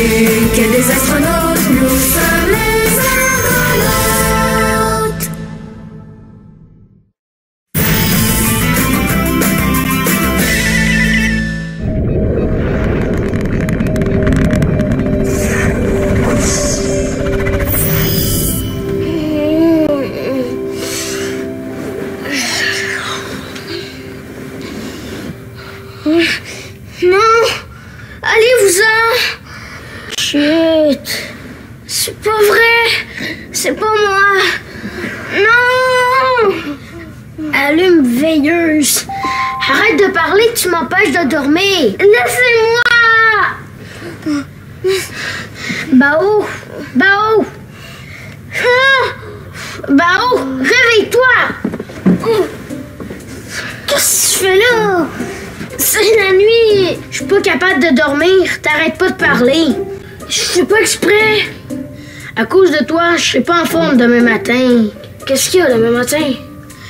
que des astronautes, nous sommes les argonautes. Non! Allez-vous-en! Chut! C'est pas vrai! C'est pas moi! Non! Allume veilleuse! Arrête de parler, tu m'empêches de dormir! Laissez-moi! Bao! Bao! Ah! Bao! Réveille-toi! Qu'est-ce que tu fais là? C'est la nuit! Je suis pas capable de dormir. T'arrêtes pas de parler. Je fais pas exprès. À cause de toi, je serai pas en forme demain matin. Qu'est-ce qu'il y a demain matin?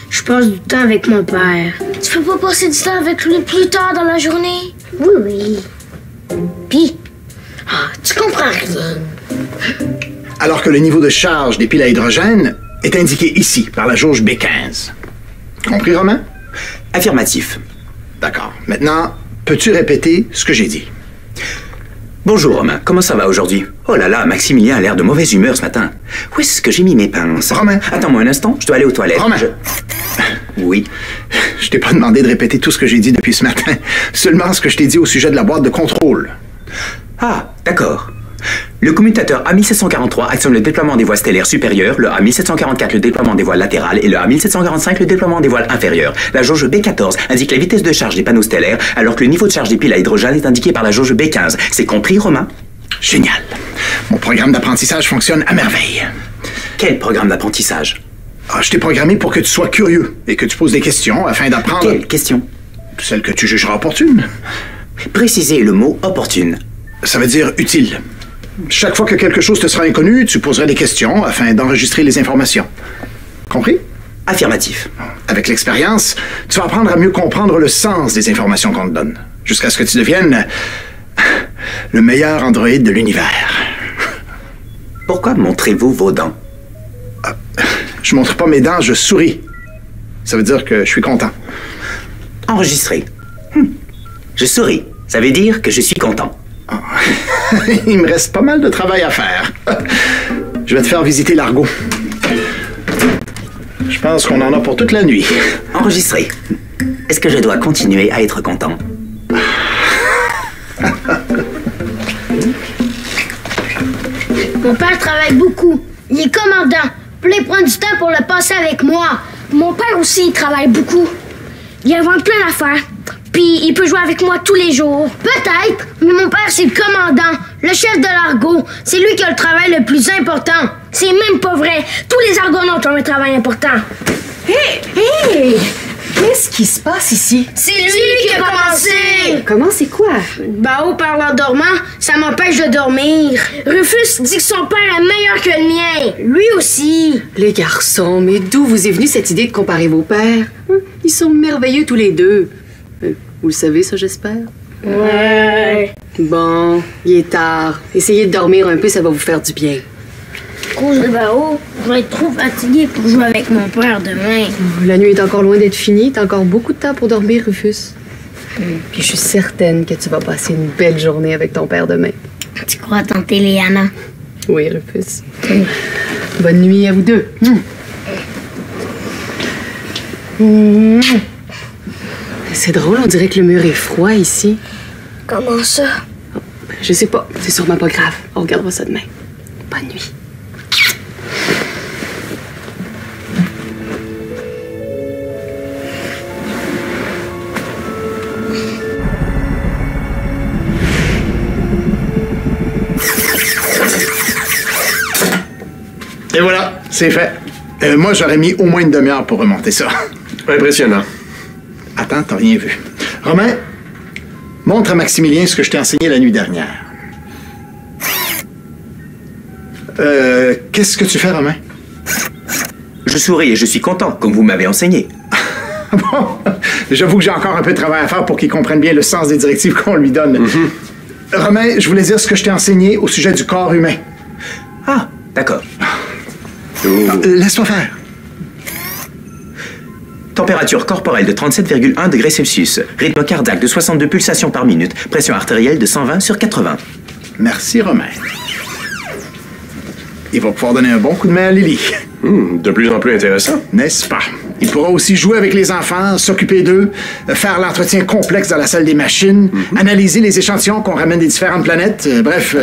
Je passe du temps avec mon père. Tu peux pas passer du temps avec lui plus tard dans la journée? Oui, oui. Pis, tu comprends rien. Alors que le niveau de charge des piles à hydrogène est indiqué ici, par la jauge B15. Compris, Romain? Affirmatif. D'accord. Maintenant, peux-tu répéter ce que j'ai dit? Bonjour, Romain. Comment ça va aujourd'hui? Oh là là, Maximilien a l'air de mauvaise humeur ce matin. Où est-ce que j'ai mis mes pinces? Romain! Attends-moi un instant, je dois aller aux toilettes. Romain! Oui? Je t'ai pas demandé de répéter tout ce que j'ai dit depuis ce matin. Seulement ce que je t'ai dit au sujet de la boîte de contrôle. Ah, d'accord. Le commutateur A1743 actionne le déploiement des voiles stellaires supérieures, le A1744 le déploiement des voiles latérales et le A1745 le déploiement des voiles inférieures. La jauge B14 indique la vitesse de charge des panneaux stellaires, alors que le niveau de charge des piles à hydrogène est indiqué par la jauge B15. C'est compris, Romain? Génial. Mon programme d'apprentissage fonctionne à merveille. Quel programme d'apprentissage? Je t'ai programmé pour que tu sois curieux et que tu poses des questions afin d'apprendre... Quelles questions? Celles que tu jugeras opportunes. Précisez le mot « opportune ». Ça veut dire utile. Chaque fois que quelque chose te sera inconnu, tu poseras des questions afin d'enregistrer les informations. Compris? Affirmatif. Avec l'expérience, tu vas apprendre à mieux comprendre le sens des informations qu'on te donne, jusqu'à ce que tu deviennes le meilleur androïde de l'univers. Pourquoi montrez-vous vos dents? Je montre pas mes dents, je souris. Ça veut dire que je suis content. Enregistré. Je souris. Ça veut dire que je suis content. Il me reste pas mal de travail à faire. Je vais te faire visiter l'argot. Je pense qu'on en a pour toute la nuit. Enregistré. Est-ce que je dois continuer à être content? Mon père travaille beaucoup. Il est commandant. Puis il prend du temps pour le passer avec moi. Mon père aussi, il travaille beaucoup. Il invente plein d'affaires. Puis il peut jouer avec moi tous les jours. Peut-être, mais mon père, c'est le commandant, le chef de l'argot. C'est lui qui a le travail le plus important. C'est même pas vrai. Tous les argonautes ont un travail important. Hé! Qu'est-ce qui se passe ici? C'est lui qui a commencé! Comment, c'est quoi? Bao parle en dormant, ça m'empêche de dormir. Rufus dit que son père est meilleur que le mien. Lui aussi. Les garçons, mais d'où vous est venue cette idée de comparer vos pères? Ils sont merveilleux tous les deux. Vous le savez, ça, j'espère? Ouais. Bon, il est tard. Essayez de dormir un peu, ça va vous faire du bien. À cause de Bao, je vais être trop fatiguée pour jouer avec mon père demain. La nuit est encore loin d'être finie. T'as encore beaucoup de temps pour dormir, Rufus. Puis je suis certaine que tu vas passer une belle journée avec ton père demain. Tu crois, tante Léana? Oui, Rufus. Bonne nuit à vous deux. C'est drôle, on dirait que le mur est froid ici. Comment ça? Je sais pas, c'est sûrement pas grave. On regardera ça demain. Bonne nuit. Et voilà, c'est fait. Moi, j'aurais mis au moins une demi-heure pour remonter ça. Impressionnant. Attends, t'as rien vu. Romain, montre à Maximilien ce que je t'ai enseigné la nuit dernière. Qu'est-ce que tu fais, Romain? Je souris et je suis content, comme vous m'avez enseigné. Bon, j'avoue que j'ai encore un peu de travail à faire pour qu'il comprenne bien le sens des directives qu'on lui donne. Romain, je voulais dire ce que je t'ai enseigné au sujet du corps humain. Ah, d'accord. Laisse-moi faire. Température corporelle de 37,1 degrés Celsius. Rythme cardiaque de 62 pulsations par minute. Pression artérielle de 120 sur 80. Merci, Romain. Il va pouvoir donner un bon coup de main à Lily. De plus en plus intéressant. N'est-ce pas? Il pourra aussi jouer avec les enfants, s'occuper d'eux, faire l'entretien complexe dans la salle des machines, analyser les échantillons qu'on ramène des différentes planètes. Bref,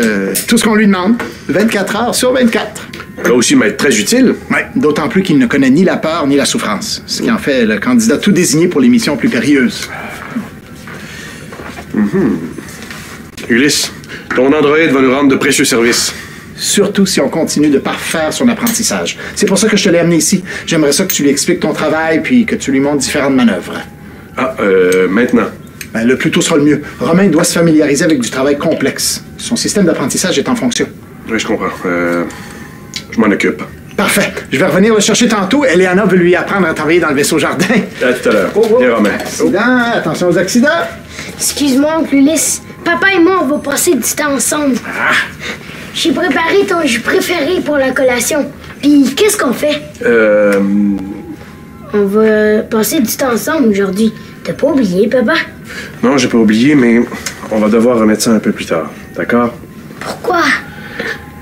tout ce qu'on lui demande. 24 heures sur 24. Il va aussi m'être très utile. Oui, d'autant plus qu'il ne connaît ni la peur ni la souffrance. Ce qui en fait le candidat tout désigné pour les missions plus périlleuses. Ulysse, ton androïde va nous rendre de précieux services. Surtout si on continue de parfaire son apprentissage. C'est pour ça que je te l'ai amené ici. J'aimerais ça que tu lui expliques ton travail puis que tu lui montres différentes manœuvres. Ah, maintenant. Ben, le plus tôt sera le mieux. Romain doit se familiariser avec du travail complexe. Son système d'apprentissage est en fonction. Oui, je comprends. Je m'en occupe. Parfait. Je vais revenir le chercher tantôt. Eleana veut lui apprendre à travailler dans le vaisseau jardin. À tout à l'heure. Viens, Romain. Accident, attention aux accidents. Excuse-moi, oncle Ulysse. Papa et moi, on va passer du temps ensemble. J'ai préparé ton jus préféré pour la collation. Puis, qu'est-ce qu'on fait? On va passer du temps ensemble aujourd'hui. T'as pas oublié, papa? Non, j'ai pas oublié, mais on va devoir remettre ça un peu plus tard. D'accord? Pourquoi?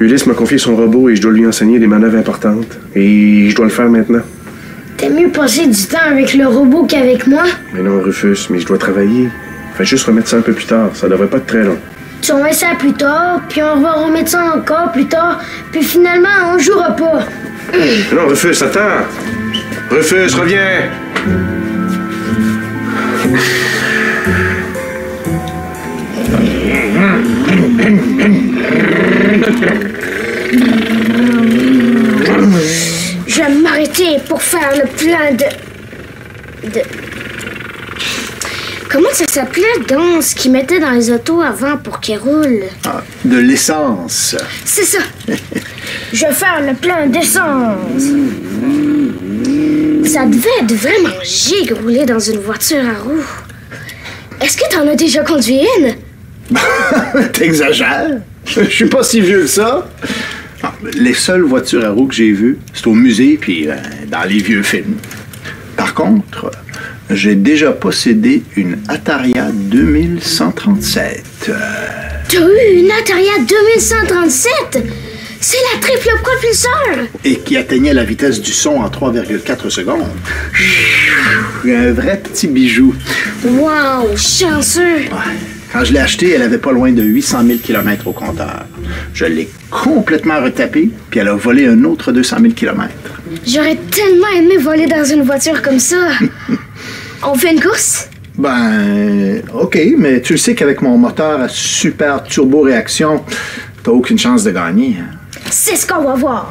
Ulysse m'a confié son robot et je dois lui enseigner des manœuvres importantes. Et je dois le faire maintenant. T'aimes mieux passer du temps avec le robot qu'avec moi? Mais non, Rufus, mais je dois travailler. Fais juste remettre ça un peu plus tard. Ça devrait pas être très long. Tu remets ça plus tard, puis on va remettre ça encore plus tard, puis finalement, on jouera pas. Mais non, Rufus, attends! Rufus, reviens! Je vais m'arrêter pour faire le plein de... Comment ça s'appelait donc ce qu'ils mettaient dans les autos avant pour qu'ils roulent? Ah, de l'essence. C'est ça. Je vais faire le plein d'essence. Ça devait être vraiment gigue rouler dans une voiture à roues. Est-ce que t'en as déjà conduit une? T'exagères. Je suis pas si vieux que ça. Ah, les seules voitures à roues que j'ai vues, c'est au musée puis dans les vieux films. Par contre, j'ai déjà possédé une Ataria 2137. T'as eu une Ataria 2137? C'est la triple propulseur! Et qui atteignait la vitesse du son en 3,4 secondes. Un vrai petit bijou. Wow, chanceux! Ouais. Quand je l'ai achetée, elle avait pas loin de 800 000 km au compteur. Je l'ai complètement retapée, puis elle a volé un autre 200 000 km. J'aurais tellement aimé voler dans une voiture comme ça. On fait une course? Ben, OK, mais tu le sais qu'avec mon moteur à super turbo-réaction, t'as aucune chance de gagner. Hein? C'est ce qu'on va voir.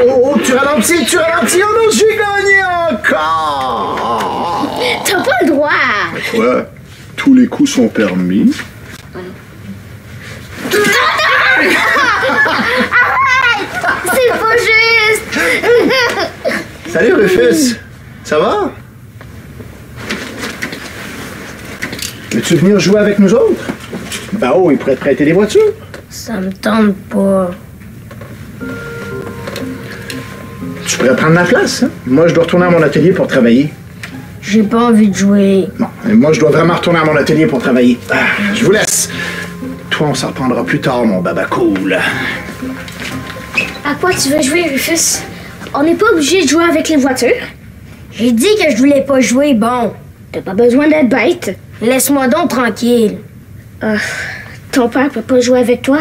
Oh, tu ralentis, oh non, j'ai gagné encore! T'as pas le droit! Ouais, tous les coups sont permis. C'est pas juste! Salut Rufus, ça va? Veux-tu venir jouer avec nous autres? Ben oh, il pourrait te prêter des voitures. Ça me tente pas. Tu pourrais prendre ma place, hein? Moi, je dois retourner à mon atelier pour travailler. J'ai pas envie de jouer. Bon, et moi, je dois vraiment retourner à mon atelier pour travailler. Ah, je vous laisse. Toi, on s'en reprendra plus tard, mon baba cool. À quoi tu veux jouer, Rufus? On n'est pas obligé de jouer avec les voitures. J'ai dit que je voulais pas jouer, bon. T'as pas besoin d'être bête. Laisse-moi donc tranquille. Ton père peut pas jouer avec toi?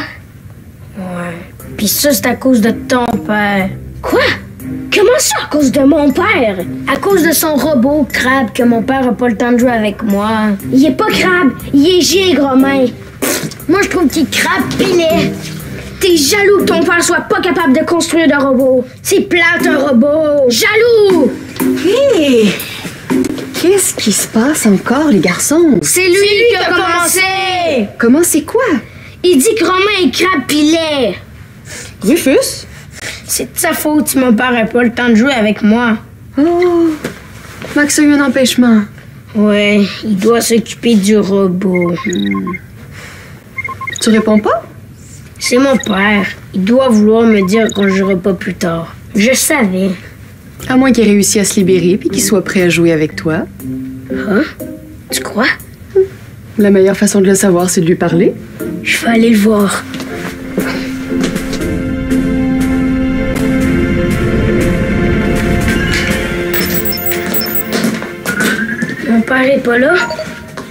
Ouais. Puis ça, c'est à cause de ton père. Quoi? Comment ça, à cause de mon père? À cause de son robot crabe que mon père a pas le temps de jouer avec moi. Il est pas crabe, il est gigre, Romain. Moi, je trouve qu'il est crabe pilet. T'es jaloux que ton père soit pas capable de construire de robot. C'est plate, un robot. Jaloux! Hé! Qu'est-ce qui se passe encore, les garçons? C'est lui qui a commencé! Comment c'est quoi? Il dit que Romain est crabe pilet. Rufus? C'est de sa faute si mon père a pas le temps de jouer avec moi. Oh! Max a eu un empêchement. Ouais, il doit s'occuper du robot. Tu réponds pas? C'est mon père. Il doit vouloir me dire qu'on jouera pas plus tard. Je savais. À moins qu'il ait réussi à se libérer puis qu'il soit prêt à jouer avec toi. Hein? Tu crois? La meilleure façon de le savoir, c'est de lui parler. Je vais aller le voir. Mon père est pas là?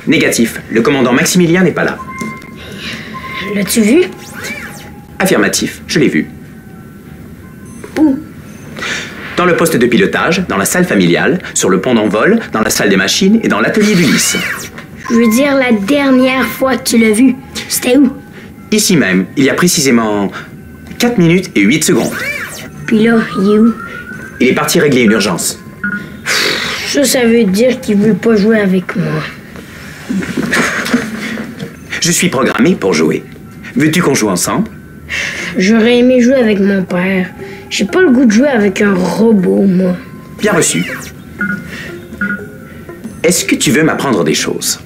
Négatif. Le commandant Maximilien n'est pas là. L'as-tu vu? Affirmatif. Je l'ai vu. Où? Dans le poste de pilotage, dans la salle familiale, sur le pont d'envol, dans la salle des machines et dans l'atelier d'Ulysse. Je veux dire la dernière fois que tu l'as vu. C'était où? Ici même, il y a précisément 4 minutes et 8 secondes. Puis là, il est où? Il est parti régler une urgence. Ça veut dire qu'il veut pas jouer avec moi. Je suis programmé pour jouer. Veux-tu qu'on joue ensemble? J'aurais aimé jouer avec mon père. J'ai pas le goût de jouer avec un robot, moi. Bien reçu. Est-ce que tu veux m'apprendre des choses?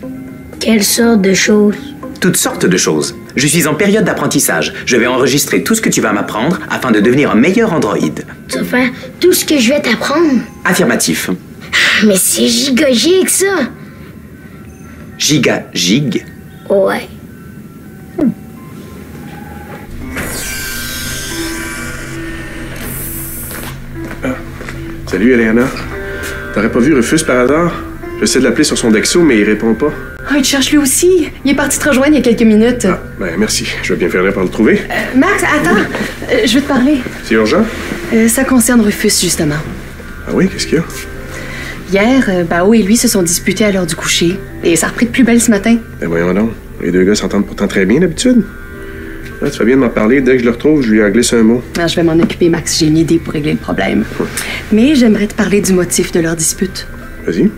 Quelle sorte de choses? Toutes sortes de choses. Je suis en période d'apprentissage. Je vais enregistrer tout ce que tu vas m'apprendre afin de devenir un meilleur androïde. Tu vas faire tout ce que je vais t'apprendre? Affirmatif. Mais c'est giga-giga que ça! Giga-gig. Ouais. Salut, Eleana. T'aurais pas vu Rufus par hasard? J'essaie de l'appeler sur son Dexo, mais il répond pas. Ah, il te cherche lui aussi. Il est parti te rejoindre il y a quelques minutes. Ah, ben merci. Je vais bien faire par le trouver. Max, attends. Je veux te parler. C'est urgent? Ça concerne Rufus, justement. Ah oui, qu'est-ce qu'il y a? Hier, Bao et lui se sont disputés à l'heure du coucher. Et ça a repris de plus belle ce matin. Ben voyons donc. Les deux gars s'entendent pourtant très bien d'habitude. Là, tu fais bien de m'en parler. Dès que je le retrouve, je lui en glisse un mot. Ah, je vais m'en occuper, Max. J'ai une idée pour régler le problème. Mais j'aimerais te parler du motif de leur dispute. Vas-y.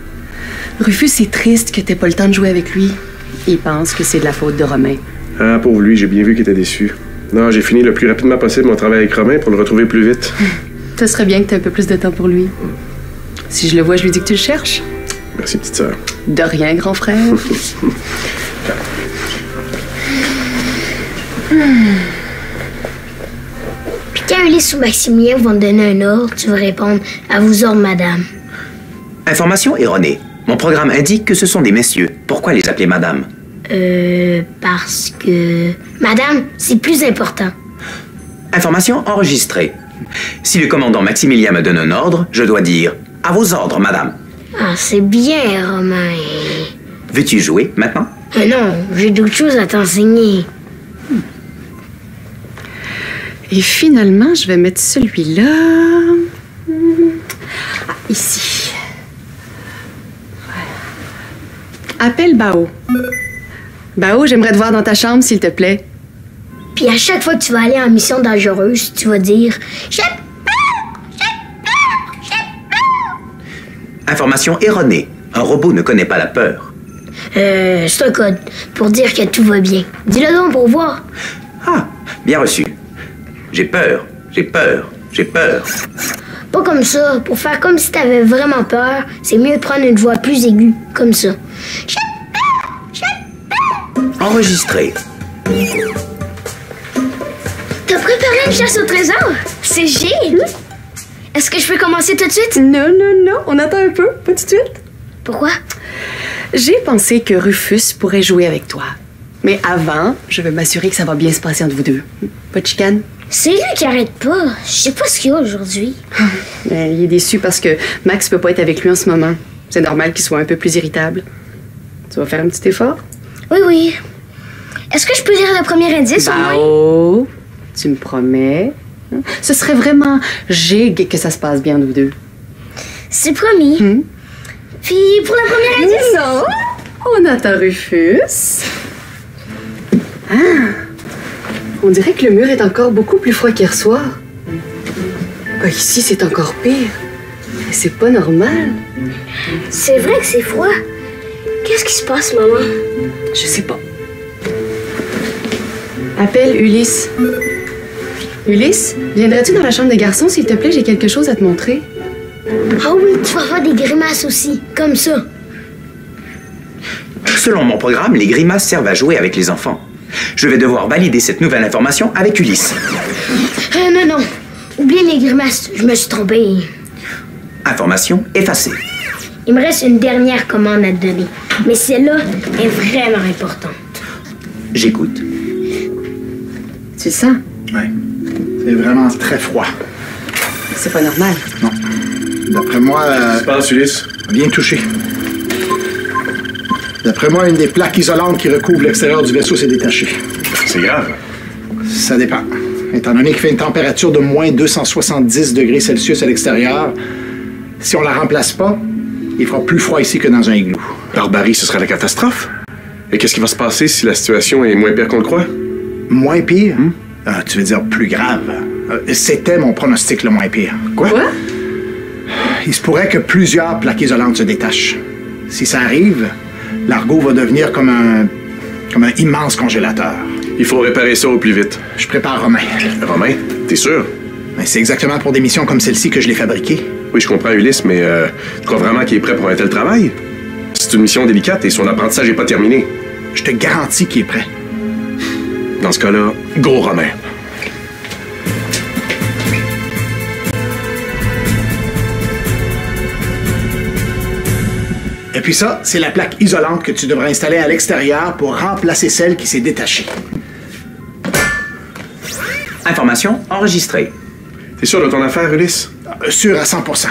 Rufus est triste que t'aies pas le temps de jouer avec lui. Il pense que c'est de la faute de Romain. Ah, pauvre lui, j'ai bien vu qu'il était déçu. Non, j'ai fini le plus rapidement possible mon travail avec Romain pour le retrouver plus vite. Ce serait bien que t'aies un peu plus de temps pour lui. Si je le vois, je lui dis que tu le cherches. Merci, petite sœur. De rien, grand frère. Puis quand Ulysse ou Maximilien vont te donner un ordre, tu vas répondre « À vos ordres, madame Information erronée. Mon programme indique que ce sont des messieurs. Pourquoi les appeler madame? » Parce que... Madame, c'est plus important. Information enregistrée. Si le commandant Maximilien me donne un ordre, je dois dire « À vos ordres, madame. Ah, c'est bien, Romain. » Veux-tu jouer maintenant? Non, j'ai d'autres choses à t'enseigner. Et finalement, je vais mettre celui-là. Ah, ici. Ouais. Appelle Bao. Bao, j'aimerais te voir dans ta chambre, s'il te plaît. Puis à chaque fois que tu vas aller en mission dangereuse, tu vas dire « J'ai Information erronée. Un robot ne connaît pas la peur. c'est un code pour dire que tout va bien. Dis-le donc pour voir. Ah, bien reçu. J'ai peur, j'ai peur, j'ai peur. Pas comme ça. Pour faire comme si t'avais vraiment peur, c'est mieux de prendre une voix plus aiguë, comme ça. Enregistré. T'as préparé une chasse au trésor? C'est génial! Est-ce que je peux commencer tout de suite? Non, non, non, on attend un peu, pas tout de suite. Pourquoi? J'ai pensé que Rufus pourrait jouer avec toi. Mais avant, je veux m'assurer que ça va bien se passer entre vous deux. Pas de chicane? C'est lui qui arrête pas. Je sais pas ce qu'il y a aujourd'hui. Il est déçu parce que Max peut pas être avec lui en ce moment. C'est normal qu'il soit un peu plus irritable. Tu vas faire un petit effort? Oui, oui. Est-ce que je peux lire le premier indice au moins? Bao, tu me promets? Ce serait vraiment gigue que ça se passe bien entre vous deux. C'est promis. Puis pour le premier indice? Non! On attend Rufus. Ah! On dirait que le mur est encore beaucoup plus froid qu'hier soir. Ah, ici, c'est encore pire. C'est pas normal. C'est vrai que c'est froid. Qu'est-ce qui se passe, maman? Je sais pas. Appelle Ulysse. Ulysse, viendrais-tu dans la chambre des garçons, s'il te plaît? J'ai quelque chose à te montrer. Ah oui, tu vas faire des grimaces aussi, comme ça. Selon mon programme, les grimaces servent à jouer avec les enfants. Je vais devoir valider cette nouvelle information avec Ulysse. Non. Oublie les grimaces, je me suis trompé. Information effacée. Il me reste une dernière commande à te donner. Mais celle-là est vraiment importante. J'écoute. Tu le sens? Ouais. C'est vraiment très froid. C'est pas normal. Non. D'après moi, Tu penses, Ulysse? bien touché. D'après moi, une des plaques isolantes qui recouvrent l'extérieur du vaisseau s'est détachée. C'est grave. Ça dépend. Étant donné qu'il fait une température de moins 270 degrés Celsius à l'extérieur, si on la remplace pas, il fera plus froid ici que dans un igloo. Barbarie, ce serait la catastrophe. Et qu'est-ce qui va se passer si la situation est moins pire qu'on le croit? Moins pire? Tu veux dire plus grave? C'était mon pronostic le moins pire. Quoi? Il se pourrait que plusieurs plaques isolantes se détachent. Si ça arrive, l'argot va devenir comme un immense congélateur. Il faut réparer ça au plus vite. Je prépare Romain. Romain, t'es sûr? Mais c'est exactement pour des missions comme celle-ci que je l'ai fabriqué. Oui, je comprends, Ulysse, mais tu crois vraiment qu'il est prêt pour un tel travail? C'est une mission délicate et son apprentissage n'est pas terminé. Je te garantis qu'il est prêt. Dans ce cas-là, go, Romain. Et puis ça, c'est la plaque isolante que tu devras installer à l'extérieur pour remplacer celle qui s'est détachée. Information enregistrée. T'es sûr de ton affaire, Ulysse? Sûr à 100%.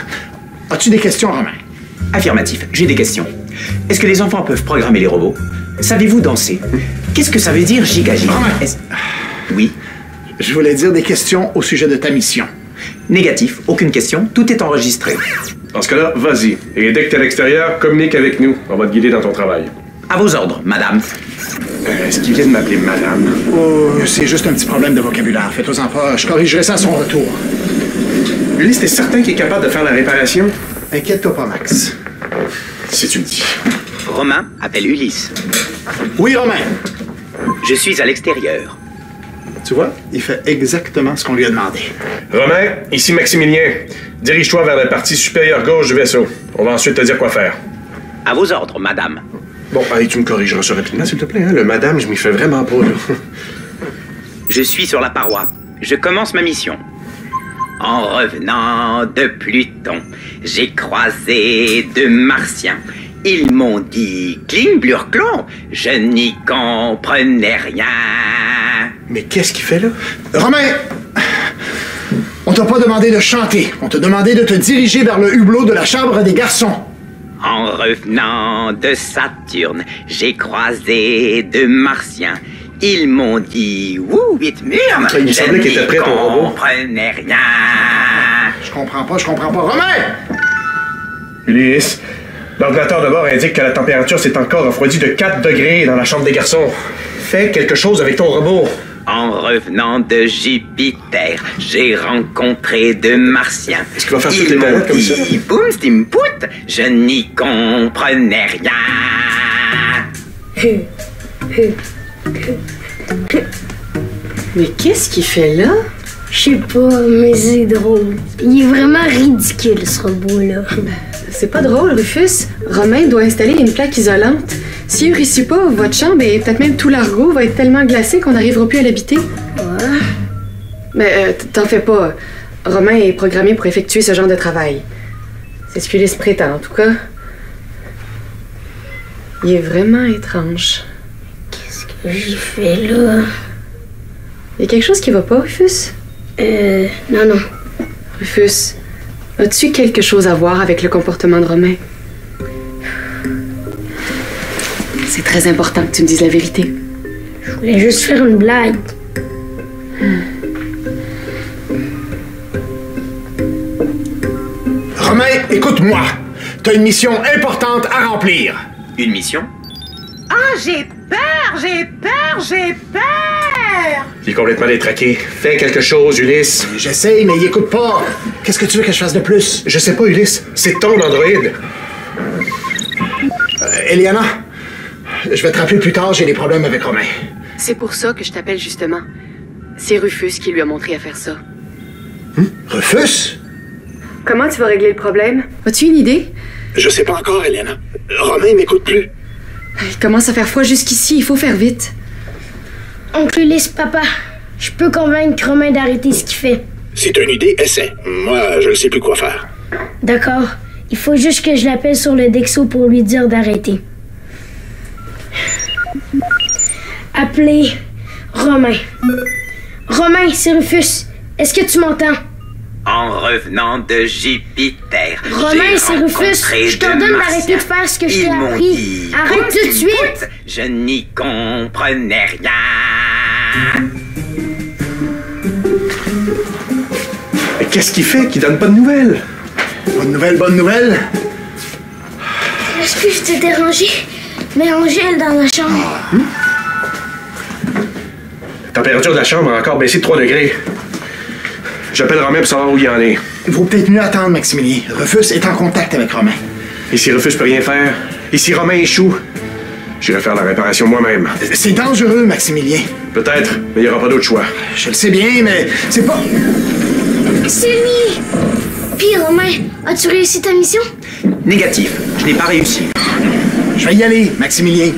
As-tu des questions, Romain? Affirmatif, j'ai des questions. Est-ce que les enfants peuvent programmer les robots? Savez-vous danser? Qu'est-ce que ça veut dire giga-giga? Oui. Je voulais dire des questions au sujet de ta mission. Négatif, aucune question, tout est enregistré. Dans ce cas-là, vas-y. Et dès que t'es à l'extérieur, communique avec nous. On va te guider dans ton travail. À vos ordres, madame. Est-ce qu'il vient de m'appeler madame? Oh, c'est juste un petit problème de vocabulaire. Faites-en pas. Je corrigerai ça à son retour. Ulysse, t'es certain qu'il est capable de faire la réparation? Inquiète-toi pas, Max. Si tu le dis. Romain appelle Ulysse. Oui, Romain. Je suis à l'extérieur. Tu vois, il fait exactement ce qu'on lui a demandé. Romain, ici Maximilien. Dirige-toi vers la partie supérieure gauche du vaisseau. On va ensuite te dire quoi faire. À vos ordres, madame. Bon, allez, tu me corrigeras ça rapidement, s'il te plaît. Hein? Le madame, je m'y fais vraiment pas, là. Je suis sur la paroi. Je commence ma mission. En revenant de Pluton, j'ai croisé deux Martiens. Ils m'ont dit cling blurclon. Je n'y comprenais rien. Mais qu'est-ce qu'il fait là? Romain! On t'a pas demandé de chanter. On t'a demandé de te diriger vers le hublot de la chambre des garçons. En revenant de Saturne, j'ai croisé deux Martiens. Ils m'ont dit ouh, vite murme. Il me semblait qu'il était prêt, ton robot. Je comprenais rien. Je comprends pas. Romain! Ulysse, l'ordinateur de bord indique que la température s'est encore refroidie de 4 degrés dans la chambre des garçons. Fais quelque chose avec ton robot. En revenant de Jupiter, j'ai rencontré deux Martiens. Est-ce qu'il va faire toutes Ils les m'ont planètes comme ça? dit boum, stim, pout. Je n'y comprenais rien. Mais qu'est-ce qu'il fait là? Je sais pas, mais c'est drôle. Il est vraiment ridicule, ce robot-là. C'est pas drôle, Rufus. Romain doit installer une plaque isolante. S'il réussit pas, votre chambre et peut-être même tout l'argot va être tellement glacé qu'on n'arrivera plus à l'habiter. Ouais. Mais t'en fais pas. Romain est programmé pour effectuer ce genre de travail. C'est ce qu'Ulysse prétend, en tout cas. Il est vraiment étrange. Qu'est-ce que j'ai fait là? Il y a quelque chose qui va pas, Rufus? Non. Rufus, as-tu quelque chose à voir avec le comportement de Romain? C'est très important que tu me dises la vérité. Je voulais juste faire une blague. Romain, écoute-moi. T'as une mission importante à remplir. Une mission? Ah, j'ai peur! Il est complètement détraqué. Fais quelque chose, Ulysse. J'essaye, mais il écoute pas. Qu'est-ce que tu veux que je fasse de plus? Je sais pas, Ulysse. C'est ton androïde. Eliana, je vais te rappeler plus tard, j'ai des problèmes avec Romain. C'est pour ça que je t'appelle justement. C'est Rufus qui lui a montré à faire ça. Rufus? Comment tu vas régler le problème? As-tu une idée? Je sais pas encore, Eliana. Romain m'écoute plus. Il commence à faire froid jusqu'ici, il faut faire vite. Oncle Ulysse, papa, je peux convaincre Romain d'arrêter ce qu'il fait. C'est une idée, essaie. Moi, je ne sais plus quoi faire. D'accord. Il faut juste que je l'appelle sur le Dexo pour lui dire d'arrêter. Appelez Romain. Romain, c'est Rufus. Est-ce que tu m'entends? En revenant de Jupiter, Romain, c'est Rufus. Je t'ordonne d'arrêter de faire ce que je t'ai appris. Arrête tout de suite. Je n'y comprenais rien. Mais qu'est-ce qu'il fait qu'il donne pas de nouvelles? Bonne nouvelle, bonne nouvelle. Excuse de te déranger, mais on gèle dans la chambre. La température de la chambre a encore baissé de 3 degrés. J'appelle Romain pour savoir où il en est. Il vaut peut-être mieux attendre, Maximilien. Rufus est en contact avec Romain. Et si Rufus peut rien faire? Et si Romain échoue? J'irai faire la réparation moi-même. C'est dangereux, Maximilien. Peut-être, mais il n'y aura pas d'autre choix. Je le sais bien, mais c'est pas... Sylvie! Puis Romain, as-tu réussi ta mission? Négatif, je n'ai pas réussi. Je vais y aller, Maximilien.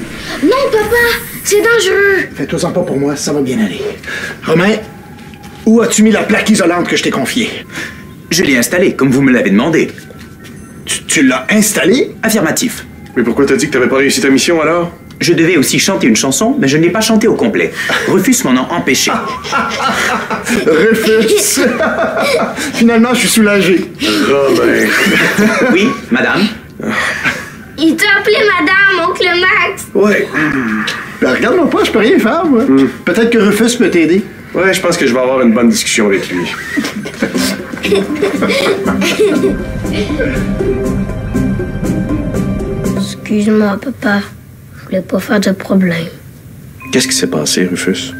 Non, papa! C'est dangereux! Fais-toi-en pas pour moi, ça va bien aller. Romain, où as-tu mis la plaque isolante que je t'ai confiée? Je l'ai installé, comme vous me l'avez demandé. Tu l'as installée? Affirmatif. Mais pourquoi t'as dit que t'avais pas réussi ta mission alors? Je devais aussi chanter une chanson, mais je ne l'ai pas chantée au complet. Rufus m'en a empêché. Rufus! Finalement, je suis soulagé. Romain. Oui, madame? Il t'a appelé madame, oncle Max! Ouais. Ben, regarde-moi pas, je peux rien faire, moi. Peut-être que Rufus peut t'aider. Ouais, je pense que je vais avoir une bonne discussion avec lui. Excuse-moi, papa. Je voulais pas faire de problème. Qu'est-ce qui s'est passé, Rufus?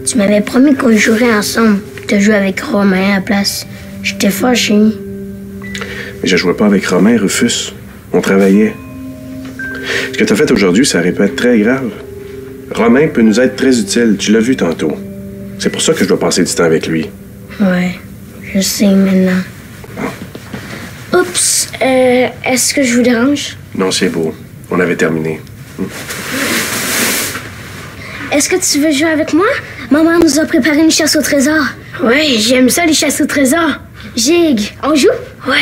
Tu m'avais promis qu'on jouerait ensemble, puis t'as joué avec Romain à la place. J'étais fâché. Mais je jouais pas avec Romain, Rufus. On travaillait. Ce que t'as fait aujourd'hui, ça aurait pu être très grave. Romain peut nous être très utile, tu l'as vu tantôt. C'est pour ça que je dois passer du temps avec lui. Ouais, je sais maintenant. Oups, est-ce que je vous dérange? Non, c'est beau. On avait terminé. Est-ce que tu veux jouer avec moi? Maman nous a préparé une chasse au trésor. Ouais, j'aime ça, les chasses au trésor. Jig, on joue? Ouais.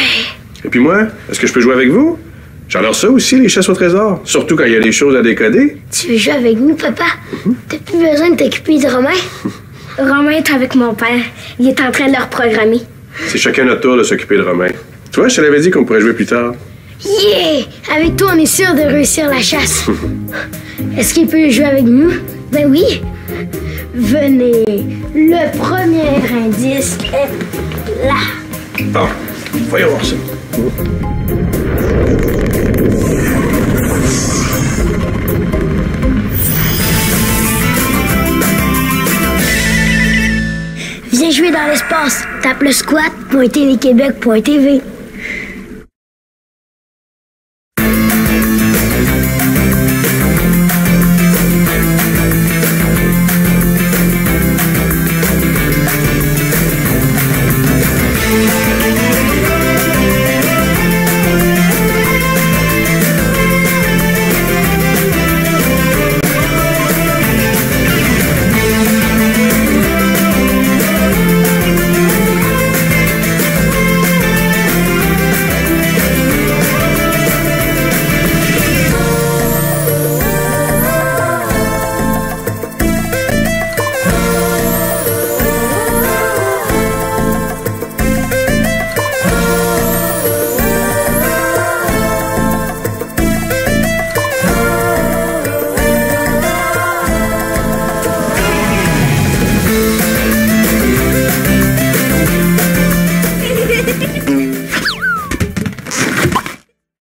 Et puis moi, est-ce que je peux jouer avec vous? J'adore ça aussi, les chasses au trésor. Surtout quand il y a des choses à décoder. Tu veux jouer avec nous, papa? T'as plus besoin de t'occuper de Romain. Romain est avec mon père. Il est en train de le reprogrammer. C'est chacun notre tour de s'occuper de Romain. Tu vois, je te l'avais dit qu'on pourrait jouer plus tard. Yeah! Avec toi, on est sûr de réussir la chasse. Est-ce qu'il peut jouer avec nous? Ben oui. Venez. Le premier indice est là. Bon, voyons voir ça. Viens jouer dans l'espace. Tape le squat.tvquebec.tv.